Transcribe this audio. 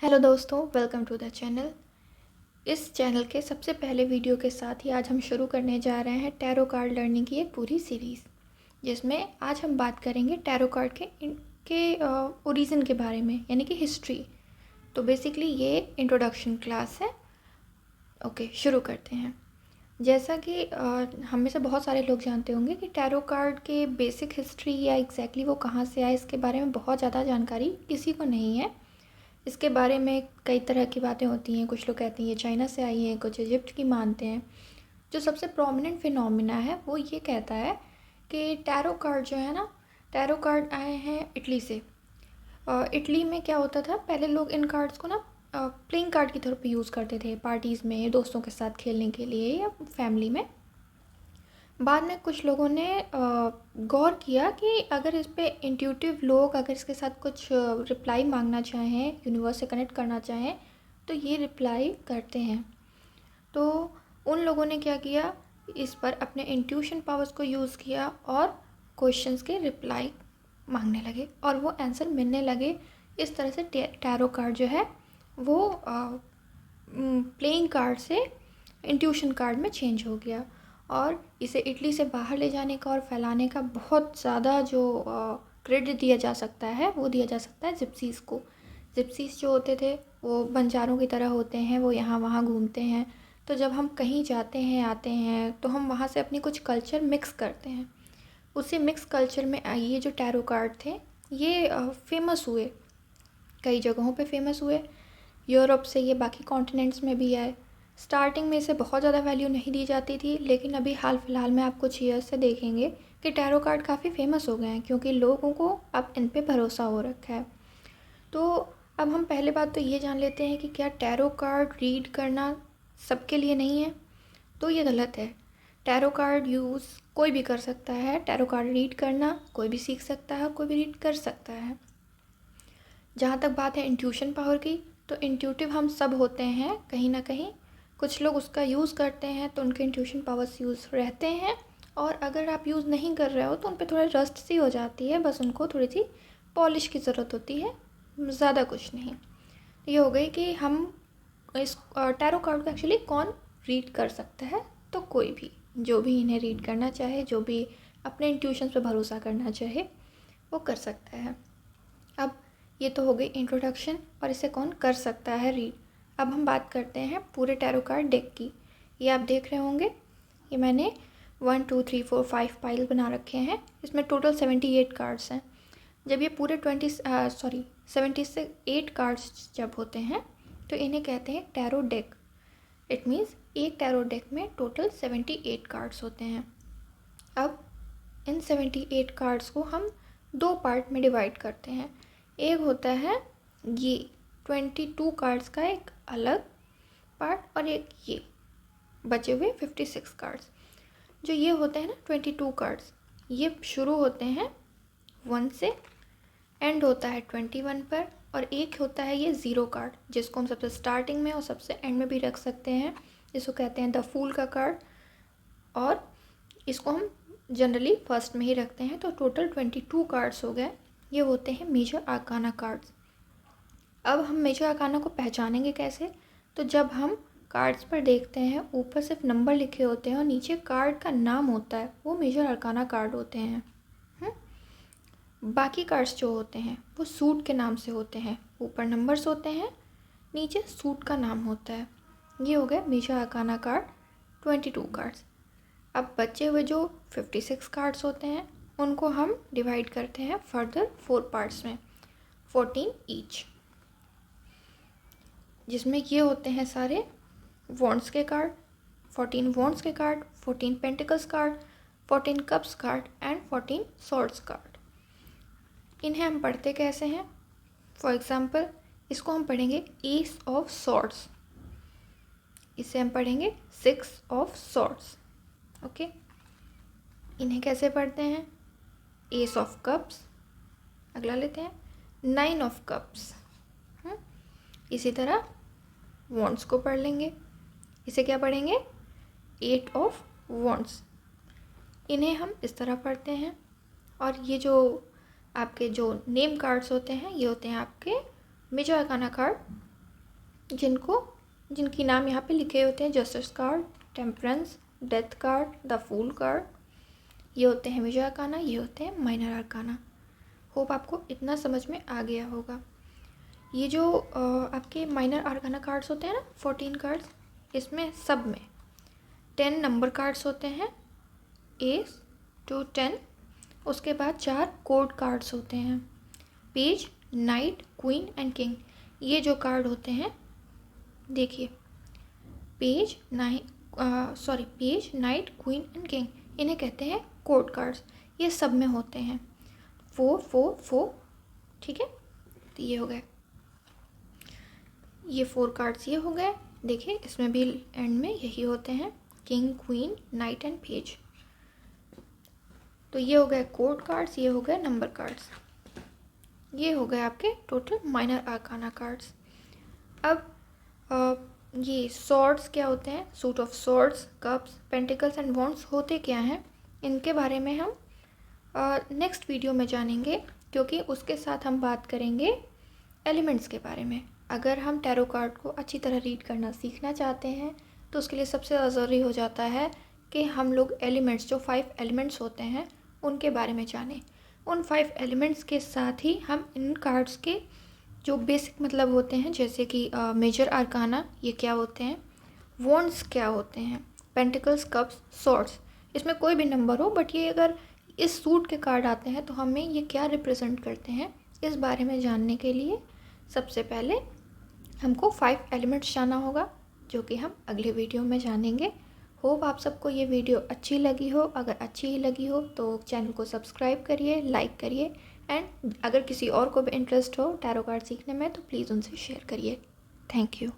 Hello दोस्तों, welcome to the channel. इस channel के सबसे पहले वीडियो के साथ ही आज हम शुरू करने जा रहे हैं टैरो कार्ड लर्निंग की एक पूरी सीरीज़, जिसमें आज हम बात करेंगे टैरो कार्ड के ओरिजिन के बारे में, यानी कि हिस्ट्री। तो बेसिकली ये इंट्रोडक्शन क्लास है। ओके, शुरू करते हैं। जैसा कि हम में से बहुत सारे लोग जानते होंगे कि टैरो कार्ड के बेसिक हिस्ट्री या एग्जैक्टली वो कहाँ से आए, इसके बारे में बहुत ज़्यादा जानकारी किसी को नहीं है। इसके बारे में कई तरह की बातें होती हैं। कुछ लोग कहते हैं ये चाइना से आई है, कुछ इजिप्ट की मानते हैं। जो सबसे प्रोमिनेंट फिनोमिना है वो ये कहता है कि टैरो कार्ड जो है ना, टैरो कार्ड आए हैं इटली से। इटली में क्या होता था, पहले लोग इन कार्ड्स को ना प्लेइंग कार्ड की तरह पे यूज़ करते थे, पार्टीज़ में दोस्तों के साथ खेलने के लिए या फैमिली में। बाद में कुछ लोगों ने गौर किया कि अगर इस पे इंट्यूटिव लोग अगर इसके साथ कुछ रिप्लाई मांगना चाहें, यूनिवर्स से कनेक्ट करना चाहें, तो ये रिप्लाई करते हैं। तो उन लोगों ने क्या किया, इस पर अपने इंट्यूशन पावर्स को यूज़ किया और क्वेश्चंस के रिप्लाई मांगने लगे और वो आंसर मिलने लगे। इस तरह से टैरो कार्ड जो है वो प्लेइंग कार्ड से इंट्यूशन कार्ड में चेंज हो गया और इसे इटली से बाहर ले जाने का और फैलाने का बहुत ज़्यादा जो क्रेडिट दिया जा सकता है वो दिया जा सकता है जिप्सीज़ को। जिप्सीज़ जो होते थे वो बंजारों की तरह होते हैं, वो यहाँ वहाँ घूमते हैं। तो जब हम कहीं जाते हैं आते हैं तो हम वहाँ से अपनी कुछ कल्चर मिक्स करते हैं। उसी मिक्स कल्चर में ये जो टैरो कार्ड थे ये फेमस हुए, कई जगहों पे फेमस हुए। यूरोप से ये बाकी कॉन्टिनेंट्स में भी आए। स्टार्टिंग में इसे बहुत ज़्यादा वैल्यू नहीं दी जाती थी, लेकिन अभी हाल फिलहाल में आप कुछ ईयर्स से देखेंगे कि टैरो कार्ड काफ़ी फेमस हो गए हैं, क्योंकि लोगों को अब इन पे भरोसा हो रखा है। तो अब हम पहले बात तो ये जान लेते हैं कि क्या टैरो कार्ड रीड करना सबके लिए नहीं है। तो ये गलत है। टैरो कार्ड यूज़ कोई भी कर सकता है, टैरो कार्ड रीड करना कोई भी सीख सकता है, कोई भी रीड कर सकता है। जहाँ तक बात है इंट्यूशन पावर की, तो इंट्यूटिव हम सब होते हैं कहीं ना कहीं। कुछ लोग उसका यूज़ करते हैं तो उनके इंट्यूशन पावर्स यूज़ रहते हैं, और अगर आप यूज़ नहीं कर रहे हो तो उन पर थोड़ा रस्ट सी हो जाती है, बस उनको थोड़ी सी पॉलिश की ज़रूरत होती है, ज़्यादा कुछ नहीं। ये हो गई कि हम इस टैरो कार्ड को एक्चुअली कौन रीड कर सकता है, तो कोई भी जो भी इन्हें रीड करना चाहे, जो भी अपने इंट्यूशन पर भरोसा करना चाहे, वो कर सकता है। अब ये तो हो गई इंट्रोडक्शन और इसे कौन कर सकता है रीड। अब हम बात करते हैं पूरे टैरो कार्ड डेक की। ये आप देख रहे होंगे, ये मैंने 1 2 3 4 5 पाइल बना रखे हैं। इसमें टोटल 78 कार्ड्स हैं। जब ये पूरे 78 कार्ड्स जब होते हैं तो इन्हें कहते हैं टैरो डेक। इट मीन्स एक टैरो डेक में टोटल 78 कार्ड्स होते हैं। अब इन 78 कार्ड्स को हम दो पार्ट में डिवाइड करते हैं। एक होता है ये 22 कार्ड्स का एक अलग पार्ट, और एक ये बचे हुए 56 कार्ड्स। जो ये होते हैं ना 22 कार्ड्स, ये शुरू होते हैं 1 से, एंड होता है 21 पर। और एक होता है ये ज़ीरो कार्ड, जिसको हम सबसे स्टार्टिंग में और सबसे एंड में भी रख सकते हैं, जिसको कहते हैं द फूल का कार्ड, और इसको हम जनरली फर्स्ट में ही रखते हैं। तो टोटल 22 कार्ड्स हो गए। ये होते हैं मेजर आर्काना कार्ड्स। अब हम मेजर आर्काना को पहचानेंगे कैसे, तो जब हम कार्ड्स पर देखते हैं ऊपर सिर्फ नंबर लिखे होते हैं और नीचे कार्ड का नाम होता है, वो मेजर आर्काना कार्ड होते हैं। बाकी कार्ड्स जो होते हैं वो सूट के नाम से होते हैं, ऊपर नंबर्स होते हैं, नीचे सूट का नाम होता है। ये हो गए मेजर आर्काना कार्ड 22 कार्ड्स। अब बचे हुए जो 56 कार्ड्स होते हैं उनको हम डिवाइड करते हैं फर्दर 4 पार्ट्स में, 14 ईच, जिसमें ये होते हैं सारे वॉन्ड्स के कार्ड, 14 वॉन्ड्स के card, 14 pentacles card, 14 cups card and 14 swords card. इन्हें हम पढ़ते कैसे हैं, फॉर एग्जाम्पल इसको हम पढ़ेंगे एस ऑफ सॉर्ड्स, इसे हम पढ़ेंगे 6 ऑफ सॉर्ड्स। ओके, इन्हें कैसे पढ़ते हैं, एस ऑफ कप्स, अगला लेते हैं 9 ऑफ कप्स। इसी तरह वॉन्ड्स को पढ़ लेंगे, इसे क्या पढ़ेंगे 8 ऑफ वॉन्ड्स। इन्हें हम इस तरह पढ़ते हैं। और ये जो आपके जो नेम कार्ड्स होते हैं ये होते हैं आपके मेजर आर्काना कार्ड जिनकी नाम यहाँ पे लिखे होते हैं, justice card, temperance, death card, the fool card, ये होते हैं मेजर अरकाना, ये होते हैं माइनर अरकाना। होप आपको इतना समझ में आ गया होगा। ये जो आपके माइनर अरकाना कार्ड्स होते हैं ना, 14 कार्ड्स, इसमें सब में 10 नंबर कार्ड्स होते हैं, एस टू 10। उसके बाद 4 कोड कार्ड्स होते हैं, page, night, queen and king. ये जो कार्ड होते हैं, देखिए, page, night, queen and king, इन्हें कहते हैं कोड कार्ड्स। ये सब में होते हैं 4 4 4, ठीक है। तो ये हो गए, ये 4 कार्ड्स ये हो गए। देखिए इसमें भी एंड में यही होते हैं, king, queen, night and page. तो ये हो गए कोड कार्ड्स, ये हो गए नंबर कार्ड्स, ये हो गए आपके टोटल माइनर आर्काना कार्ड्स। अब ये सॉर्ड्स क्या होते हैं, suit of swords, cups, pentacles and wands होते क्या हैं, इनके बारे में हम नेक्स्ट वीडियो में जानेंगे, क्योंकि उसके साथ हम बात करेंगे एलिमेंट्स के बारे में। अगर हम टैरो कार्ड को अच्छी तरह रीड करना सीखना चाहते हैं तो उसके लिए सबसे ज़्यादा ज़रूरी हो जाता है कि हम लोग एलिमेंट्स, जो 5 एलिमेंट्स होते हैं, उनके बारे में जानें। उन 5 एलिमेंट्स के साथ ही हम इन कार्ड्स के जो बेसिक मतलब होते हैं, जैसे कि मेजर आर्काना ये क्या होते हैं, वॉन्ड्स क्या होते हैं, पेंटिकल्स, कप्स, सॉर्ड्स, इसमें कोई भी नंबर हो, बट ये अगर इस सूट के कार्ड आते हैं तो हमें ये क्या रिप्रेजेंट करते हैं, इस बारे में जानने के लिए सबसे पहले हमको 5 एलिमेंट्स जानना होगा, जो कि हम अगले वीडियो में जानेंगे। होप आप सबको ये वीडियो अच्छी लगी हो। अगर अच्छी ही लगी हो तो चैनल को सब्सक्राइब करिए, लाइक करिए, एंड अगर किसी और को भी इंटरेस्ट हो टैरो कार्ड सीखने में तो प्लीज़ उनसे शेयर करिए। Thank you.